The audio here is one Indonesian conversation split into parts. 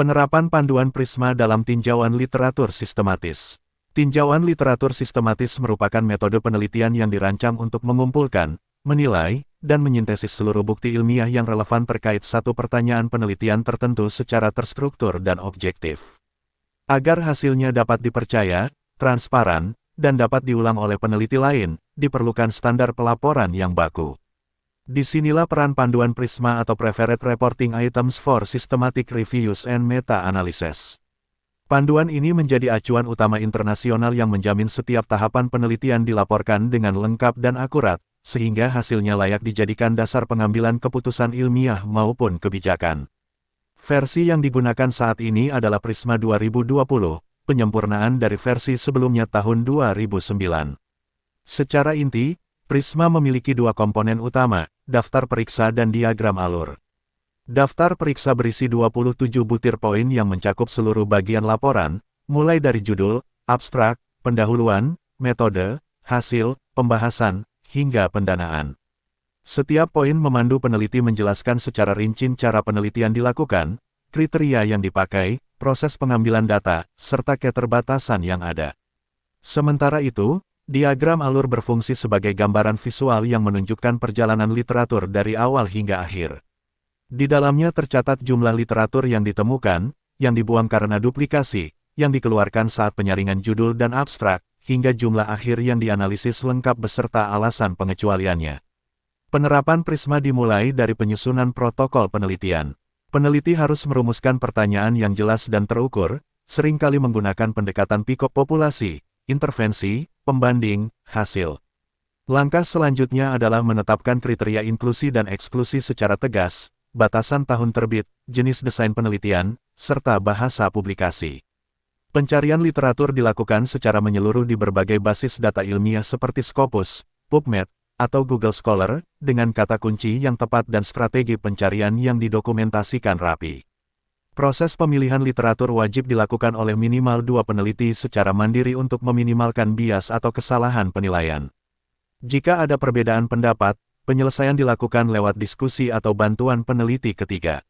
Penerapan panduan Prisma dalam tinjauan literatur sistematis. Tinjauan literatur sistematis merupakan metode penelitian yang dirancang untuk mengumpulkan, menilai, dan menyintesis seluruh bukti ilmiah yang relevan terkait satu pertanyaan penelitian tertentu secara terstruktur dan objektif. Agar hasilnya dapat dipercaya, transparan, dan dapat diulang oleh peneliti lain, diperlukan standar pelaporan yang baku. Disinilah peran panduan Prisma atau Preferred Reporting Items for Systematic Reviews and Meta-Analysis. Panduan ini menjadi acuan utama internasional yang menjamin setiap tahapan penelitian dilaporkan dengan lengkap dan akurat, sehingga hasilnya layak dijadikan dasar pengambilan keputusan ilmiah maupun kebijakan. Versi yang digunakan saat ini adalah Prisma 2020, penyempurnaan dari versi sebelumnya tahun 2009. Secara inti, Prisma memiliki dua komponen utama, daftar periksa dan diagram alur. Daftar periksa berisi 27 butir poin yang mencakup seluruh bagian laporan, mulai dari judul, abstrak, pendahuluan, metode, hasil, pembahasan, hingga pendanaan. Setiap poin memandu peneliti menjelaskan secara rinci cara penelitian dilakukan, kriteria yang dipakai, proses pengambilan data, serta keterbatasan yang ada. Sementara itu, diagram alur berfungsi sebagai gambaran visual yang menunjukkan perjalanan literatur dari awal hingga akhir. Di dalamnya tercatat jumlah literatur yang ditemukan, yang dibuang karena duplikasi, yang dikeluarkan saat penyaringan judul dan abstrak, hingga jumlah akhir yang dianalisis lengkap beserta alasan pengecualiannya. Penerapan Prisma dimulai dari penyusunan protokol penelitian. Peneliti harus merumuskan pertanyaan yang jelas dan terukur, seringkali menggunakan pendekatan pikok populasi, intervensi, pembanding, hasil. Langkah selanjutnya adalah menetapkan kriteria inklusi dan eksklusi secara tegas, batasan tahun terbit, jenis desain penelitian, serta bahasa publikasi. Pencarian literatur dilakukan secara menyeluruh di berbagai basis data ilmiah seperti Scopus, PubMed, atau Google Scholar, dengan kata kunci yang tepat dan strategi pencarian yang didokumentasikan rapi. Proses pemilihan literatur wajib dilakukan oleh minimal 2 peneliti secara mandiri untuk meminimalkan bias atau kesalahan penilaian. Jika ada perbedaan pendapat, penyelesaian dilakukan lewat diskusi atau bantuan peneliti ketiga.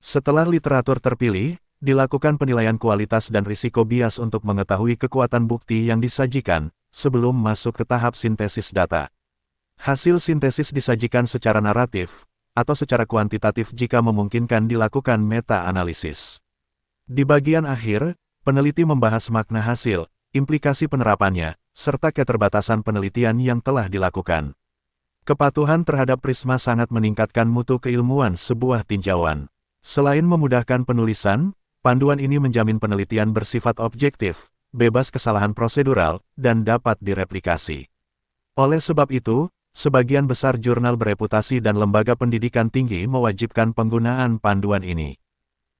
Setelah literatur terpilih, dilakukan penilaian kualitas dan risiko bias untuk mengetahui kekuatan bukti yang disajikan, sebelum masuk ke tahap sintesis data. Hasil sintesis disajikan secara naratif, atau secara kuantitatif jika memungkinkan dilakukan meta-analisis. Di bagian akhir, peneliti membahas makna hasil, implikasi penerapannya, serta keterbatasan penelitian yang telah dilakukan. Kepatuhan terhadap Prisma sangat meningkatkan mutu keilmuan sebuah tinjauan. Selain memudahkan penulisan, panduan ini menjamin penelitian bersifat objektif, bebas kesalahan prosedural, dan dapat direplikasi. Oleh sebab itu, sebagian besar jurnal bereputasi dan lembaga pendidikan tinggi mewajibkan penggunaan panduan ini.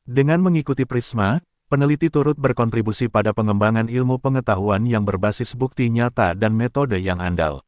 Dengan mengikuti Prisma, peneliti turut berkontribusi pada pengembangan ilmu pengetahuan yang berbasis bukti nyata dan metode yang andal.